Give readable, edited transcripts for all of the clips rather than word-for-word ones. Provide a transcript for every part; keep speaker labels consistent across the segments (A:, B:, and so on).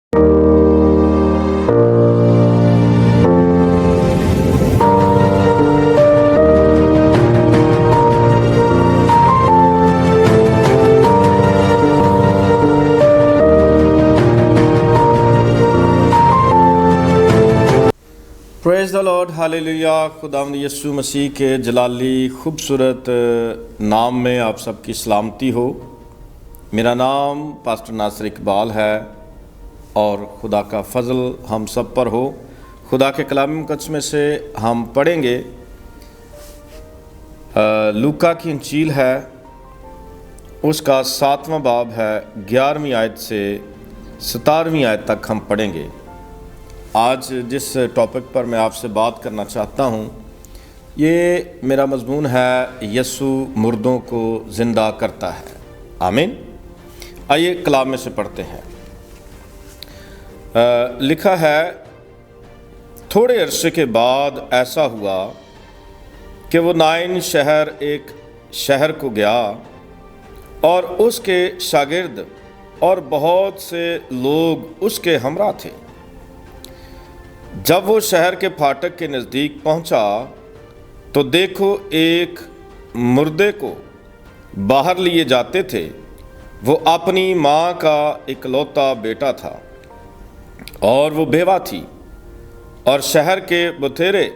A: پریز دا lord, ہاللیلویا۔ خداوند یسوع مسیح کے جلالی خوبصورت نام میں آپ سب کی سلامتی ہو۔ میرا نام پاسٹر ناصر اقبال ہے اور خدا کا فضل ہم سب پر ہو۔ خدا کے کلام مقدس میں سے ہم پڑھیں گے، لوکا کی انجیل ہے، اس کا 7واں باب ہے، 11ویں آیت سے 17ویں آیت تک ہم پڑھیں گے۔ آج جس ٹاپک پر میں آپ سے بات کرنا چاہتا ہوں، یہ میرا مضمون ہے، یسوع مردوں کو زندہ کرتا ہے۔ آمین۔ آئیے کلام میں سے پڑھتے ہیں۔ لکھا ہے، تھوڑے عرصے کے بعد ایسا ہوا کہ وہ نائن شہر ایک شہر کو گیا اور اس کے شاگرد اور بہت سے لوگ اس کے ہمراہ تھے۔ جب وہ شہر کے پھاٹک کے نزدیک پہنچا تو دیکھو ایک مردے کو باہر لیے جاتے تھے۔ وہ اپنی ماں کا اکلوتا بیٹا تھا اور وہ بیوہ تھی، اور شہر کے بتھیرے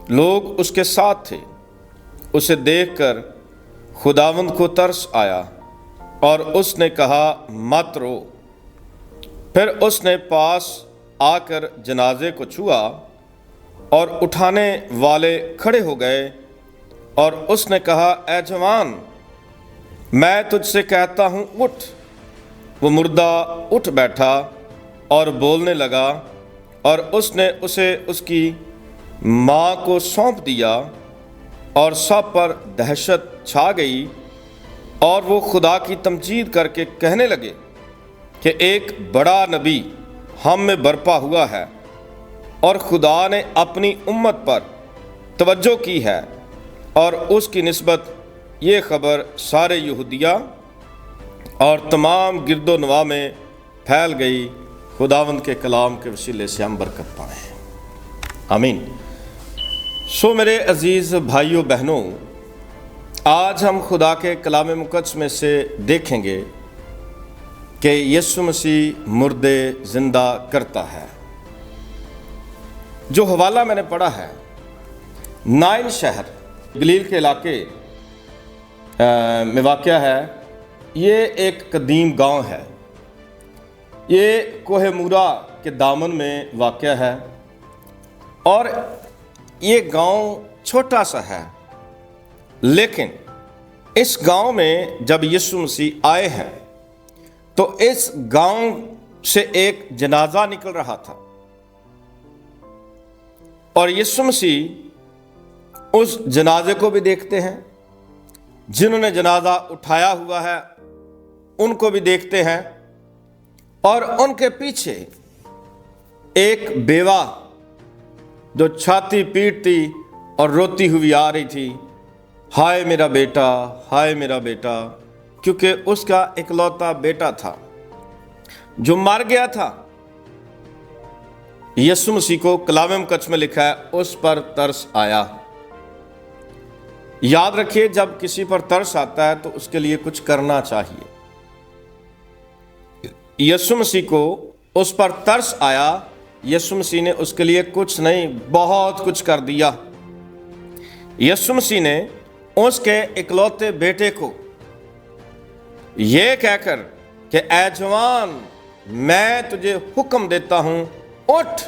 A: لوگ اس کے ساتھ تھے۔ اسے دیکھ کر خداوند کو ترس آیا اور اس نے کہا، مت رو۔ پھر اس نے پاس آ کر جنازے کو چھوا اور اٹھانے والے کھڑے ہو گئے، اور اس نے کہا، اے جوان، میں تجھ سے کہتا ہوں اٹھ۔ وہ مردہ اٹھ بیٹھا اور بولنے لگا، اور اس نے اسے اس کی ماں کو سونپ دیا، اور سب پر دہشت چھا گئی، اور وہ خدا کی تمجید کر کے کہنے لگے کہ ایک بڑا نبی ہم میں برپا ہوا ہے، اور خدا نے اپنی امت پر توجہ کی ہے، اور اس کی نسبت یہ خبر سارے یہودیہ اور تمام گرد و نواح میں پھیل گئی۔ خداوند کے کلام کے وسیلے سے ہم برکت پائیں۔ آمین۔ میرے عزیز بھائیوں بہنوں، آج ہم خدا کے کلام مقدس میں سے دیکھیں گے کہ یسوع مسیح مردے زندہ کرتا ہے۔ جو حوالہ میں نے پڑھا ہے، نائن شہر گلیل کے علاقے میں واقع ہے۔ یہ ایک قدیم گاؤں ہے، یہ کوہ مورا کے دامن میں واقع ہے، اور یہ گاؤں چھوٹا سا ہے، لیکن اس گاؤں میں جب یسوع مسیح آئے ہیں تو اس گاؤں سے ایک جنازہ نکل رہا تھا، اور یسوع مسیح اس جنازے کو بھی دیکھتے ہیں، جنہوں نے جنازہ اٹھایا ہوا ہے ان کو بھی دیکھتے ہیں، اور ان کے پیچھے ایک بیوہ جو چھاتی پیٹتی اور روتی ہوئی آ رہی تھی، ہائے میرا بیٹا، ہائے میرا بیٹا، کیونکہ اس کا اکلوتا بیٹا تھا جو مر گیا تھا۔ یسوع مسیح کو کلام مقدس میں لکھا ہے، اس پر ترس آیا۔ یاد رکھیے، جب کسی پر ترس آتا ہے تو اس کے لیے کچھ کرنا چاہیے۔ یسوع مسیح کو اس پر ترس آیا، یسوع مسیح نے اس کے لیے کچھ نہیں، بہت کچھ کر دیا۔ یسوع مسیح نے اس کے اکلوتے بیٹے کو یہ کہہ کر کہ اے جوان، میں تجھے حکم دیتا ہوں اٹھ،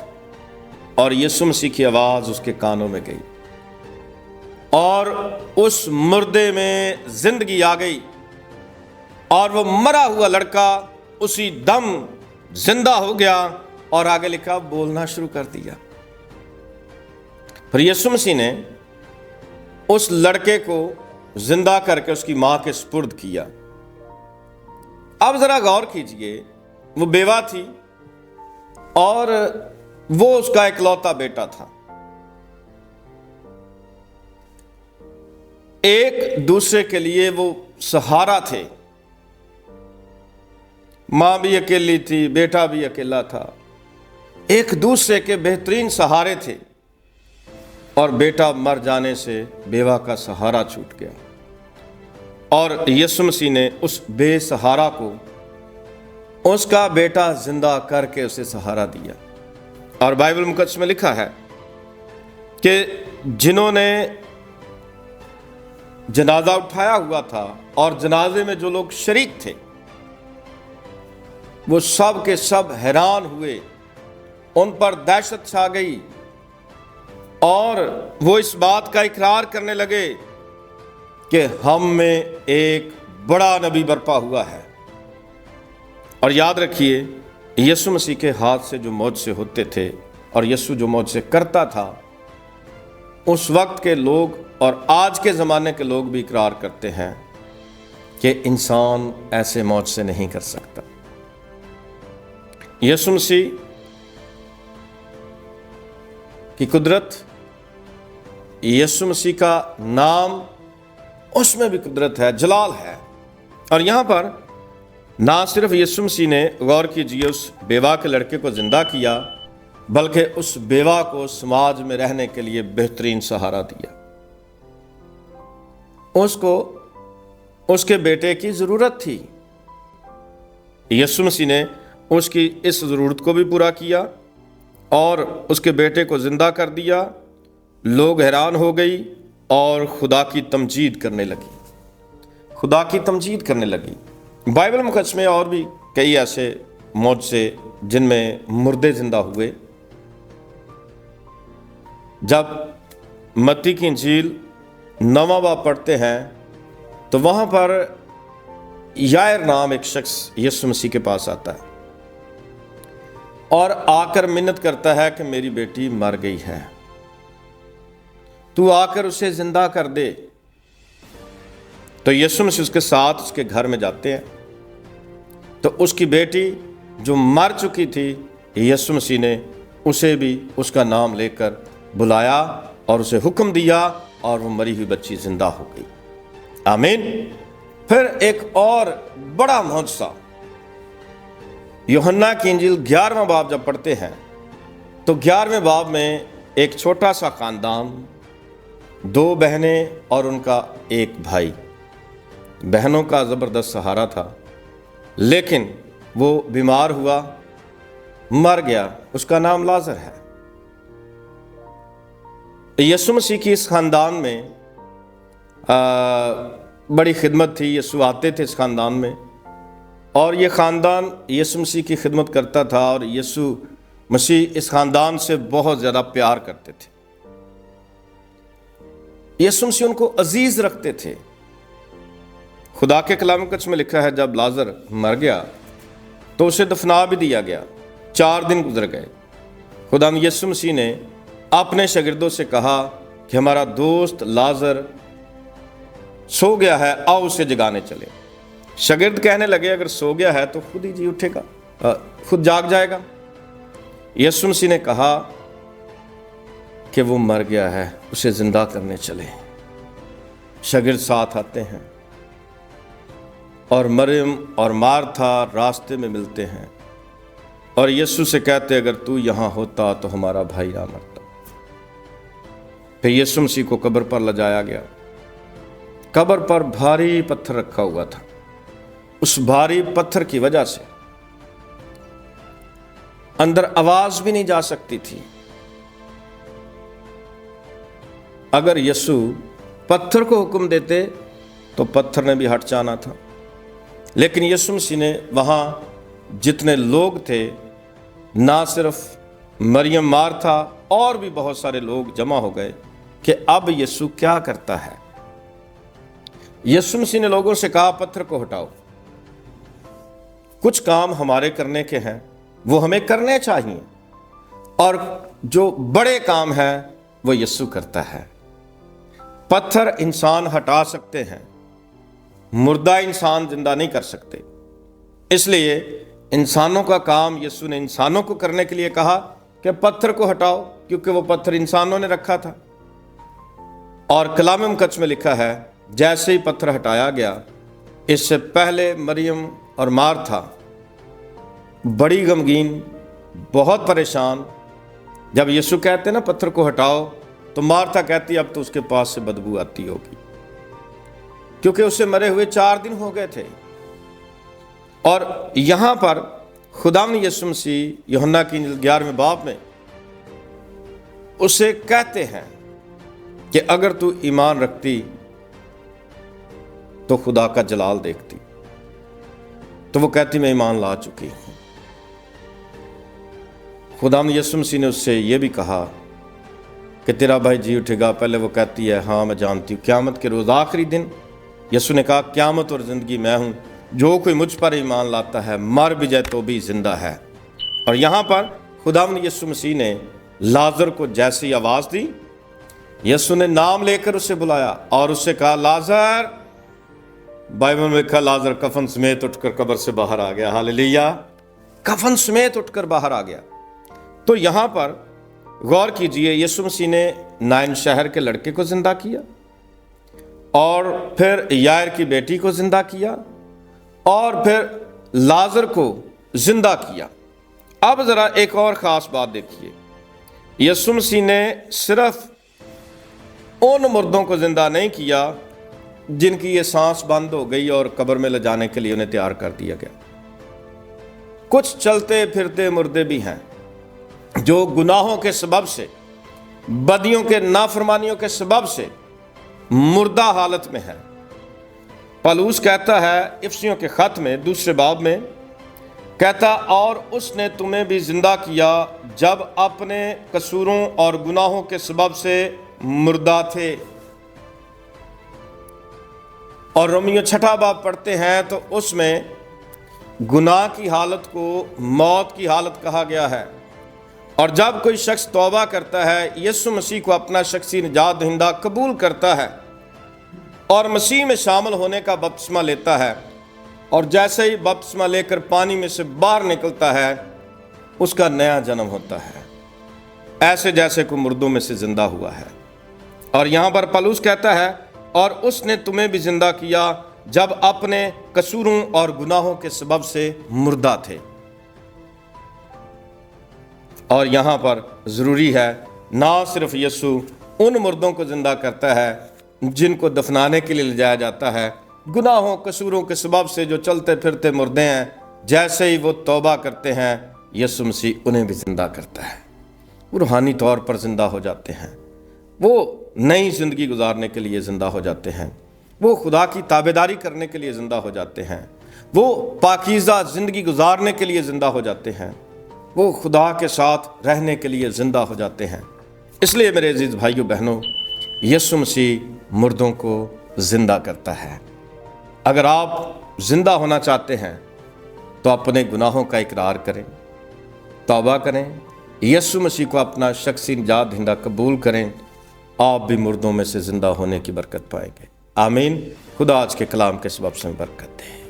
A: اور یسوع مسیح کی آواز اس کے کانوں میں گئی، اور اس مردے میں زندگی آ گئی، اور وہ مرا ہوا لڑکا اسی دم زندہ ہو گیا، اور آگے لکھا بولنا شروع کر دیا۔ پھر یسوع مسیح نے اس لڑکے کو زندہ کر کے اس کی ماں کے سپرد کیا۔ اب ذرا غور کیجئے، وہ بیوہ تھی اور وہ اس کا اکلوتا بیٹا تھا۔ ایک دوسرے کے لیے وہ سہارا تھے، माँ भी अकेली थी, बेटा भी अकेला था, एक दूसरे के बेहतरीन सहारे थे, और बेटा मर जाने से बेवा का सहारा छूट गया, और यीशु मसीह ने उस बेसहारा को उसका बेटा जिंदा करके उसे सहारा दिया। और बाइबल मुकद्दस में लिखा है कि जिन्होंने जनाजा उठाया हुआ था और जनाजे में जो लोग शरीक थे, वो सब के सब हैरान हुए, उन पर दहशत छा गई, और वो इस बात का इकरार करने लगे कि हम में एक बड़ा नबी बरपा हुआ है। और याद रखिए, यीशु मसीह के हाथ से जो मौजज़े होते थे और यीशु जो मौजज़े करता था, उस वक्त के लोग और आज के ज़माने के लोग भी इकरार करते हैं कि इंसान ऐसे मौजज़े नहीं कर सकता। यीशु मसीह की कुदरत, यीशु मसीह का नाम, उसमें भी कुदरत है, जलाल है। और यहाँ पर ना सिर्फ यीशु मसीह ने, गौर कीजिए, उस बेवा के लड़के को जिंदा किया, बल्कि उस बेवा को समाज में रहने के लिए बेहतरीन सहारा दिया। उसको उसके बेटे की ज़रूरत थी, यीशु मसीह ने उसकी इस ज़रूरत को भी पूरा किया और उसके बेटे को ज़िंदा कर दिया। लोग हैरान हो गई और खुदा की तमजीद करने लगी, खुदा की तमजीद करने लगी। बाइबल मुकद्दस में और भी कई ऐसे मौजज़े जिनमें मुर्दे ज़िंदा हुए। जब मत्ती की इंजील 9वां बाब पढ़ते हैं तो वहाँ पर यायर नाम एक शख्स यीशु मसीह के पास आता है और आकर मिन्नत करता है कि मेरी बेटी मर गई है, तू आकर उसे जिंदा कर दे। तो यीशु मसीह उसके साथ उसके घर में जाते हैं। तो उसकी बेटी जो मर चुकी थी, यीशु मसीह ने उसे भी उसका नाम लेकर बुलाया और उसे हुक्म दिया और वो मरी हुई बच्ची जिंदा हो गई। आमीन। फिर एक और बड़ा मौजज़ा, यूहन्ना की इंजील 11वां बाब जब पढ़ते हैं तो 11वें बाब में एक छोटा सा खानदान, 2 बहनें और उनका एक भाई। बहनों का ज़बरदस्त सहारा था, लेकिन वो बीमार हुआ, मर गया। उसका नाम लाजर है। यीशु मसीह की इस खानदान में बड़ी खिदमत थी। यीशु आते थे इस खानदान में और ये ख़ानदान यीशु मसीह की खिदमत करता था और यीशु मसीह इस ख़ानदान से बहुत ज़्यादा प्यार करते थे। यीशु मसीह उनको अजीज़ रखते थे। खुदा के कलाम मुकद्दस में लिखा है, जब लाजर मर गया तो उसे दफना भी दिया गया। 4 दिन गुजर गए। खुदा यीशु मसीह ने अपने शागिर्दों से कहा कि हमारा दोस्त लाजर सो गया है, आओ उसे जगाने चले। शागिर्द कहने लगे, अगर सो गया है तो खुद ही जी उठेगा, खुद जाग जाएगा। यीशु मसीह ने कहा कि वो मर गया है, उसे जिंदा करने चले। शागिर्द साथ आते हैं और मरियम और मार्था रास्ते में मिलते हैं और यीशु से कहते, अगर तू यहाँ होता तो हमारा भाई ना मरता। फिर यीशु मसीह को कब्र पर ले जाया गया। कब्र पर भारी पत्थर रखा हुआ था। उस भारी पत्थर की वजह से अंदर आवाज भी नहीं जा सकती थी। अगर यीशु पत्थर को हुक्म देते तो पत्थर ने भी हट जाना था, लेकिन यीशु मसीह ने वहाँ जितने लोग थे, ना सिर्फ मरियम, मार्था और भी बहुत सारे लोग जमा हो गए कि अब यीशु क्या करता है। यीशु मसीह ने लोगों से कहा, पत्थर को हटाओ। कुछ काम हमारे करने के हैं, वो हमें करने चाहिए, और जो बड़े काम हैं वो यीशु करता है। पत्थर इंसान हटा सकते हैं, मुर्दा इंसान जिंदा नहीं कर सकते। इसलिए इंसानों का काम यीशु ने इंसानों को करने के लिए कहा कि पत्थर को हटाओ, क्योंकि वो पत्थर इंसानों ने रखा था। और कलाम मुकद्दस में लिखा है, जैसे ही पत्थर हटाया गया, इससे पहले मरियम और मार्था बड़ी गमगीन, बहुत परेशान। जब यीशु कहते ना पत्थर को हटाओ, तो मार्था कहती अब तो उसके पास से बदबू आती होगी, क्योंकि उसे मरे हुए 4 दिन हो गए थे। और यहां पर खुदावंद यीशु मसीह यूहन्ना की 11वें बाब में उसे कहते हैं कि अगर तू ईमान रखती तो खुदा का जलाल देखती। तो वो कहती मैं ईमान ला चुकी हूं। खुदावंद यीशु मसीह ने उससे ये भी कहा कि तेरा भाई जी उठेगा। पहले वो कहती है हाँ मैं जानती हूँ, क़यामत के रोज़ आखिरी दिन। यीशु ने कहा क़यामत और ज़िंदगी मैं हूँ, जो कोई मुझ पर ईमान लाता है मर भी जाए तो भी जिंदा है। और यहाँ पर खुदावंद यीशु मसीह ने लाजर को जैसे ही आवाज़ दी, यीशु ने नाम लेकर उसे बुलाया और उससे कहा लाजर। बाइबल में लिखा लाजर कफन समेत उठकर कब्र से बाहर आ गया। हालेलुया, कफन समेत उठकर बाहर आ गया। तो यहाँ पर गौर कीजिए, यीशु मसीह ने नाइन शहर के लड़के को जिंदा किया और फिर यायर की बेटी को जिंदा किया और फिर लाजर को जिंदा किया। अब जरा एक और खास बात देखिए, यीशु मसीह ने सिर्फ उन मुर्दों को जिंदा नहीं किया जिनकी ये सांस बंद हो गई और कब्र में ले जाने के लिए उन्हें तैयार कर दिया गया। कुछ चलते फिरते मुर्दे भी हैं जो गुनाहों के सबब से, बदियों के नाफरमानियों के सबब से मुर्दा हालत में है। पौलुस कहता है इफिसियों के खत में 2 बाब में, कहता और उसने तुम्हें भी जिंदा किया जब अपने कसूरों और गुनाहों के सबब से मुर्दा थे। और रोमियो 6 बाब पढ़ते हैं तो उसमें गुनाह की हालत को मौत की हालत कहा गया है। और जब कोई शख्स तौबा करता है, यीशु मसीह को अपना शख्सी निजात दहिंदा कबूल करता है और मसीह में शामिल होने का बपतिस्मा लेता है, और जैसे ही बपतिस्मा लेकर पानी में से बाहर निकलता है, उसका नया जन्म होता है, ऐसे जैसे कोई मुर्दों में से जिंदा हुआ है। और यहाँ पर पौलुस कहता है और उसने तुम्हें भी जिंदा किया जब अपने कसूरों और गुनाहों के सबब से मुर्दा थे। और यहाँ पर ज़रूरी है, ना सिर्फ यीशु उन मुर्दों को ज़िंदा करता है जिनको दफनाने के लिए ले जाया जाता है, गुनाहों कसूरों के सबब से जो चलते फिरते मुर्दे हैं, जैसे ही वो तौबा करते हैं यीशु मसीह उन्हें भी ज़िंदा करता है। वो रूहानी तौर पर ज़िंदा हो जाते हैं, वो नई ज़िंदगी गुजारने के लिए ज़िंदा हो जाते हैं, वो खुदा की ताबेदारी करने के लिए ज़िंदा हो जाते हैं, वो पाकीज़ा ज़िंदगी गुजारने के लिए ज़िंदा हो जाते हैं, वो खुदा के साथ रहने के लिए ज़िंदा हो जाते हैं। इसलिए मेरे अजीज़ भाइयों बहनों, यीशु मसीह मुर्दों को ज़िंदा करता है। अगर आप ज़िंदा होना चाहते हैं तो अपने गुनाहों का इकरार करें, तौबा करें, यीशु मसीह को अपना शख्सी निजात दहिंदा कबूल करें, आप भी मुर्दों में से ज़िंदा होने की बरकत पाएंगे। आमीन। खुदा आज के कलाम के सबब से बरकत दे।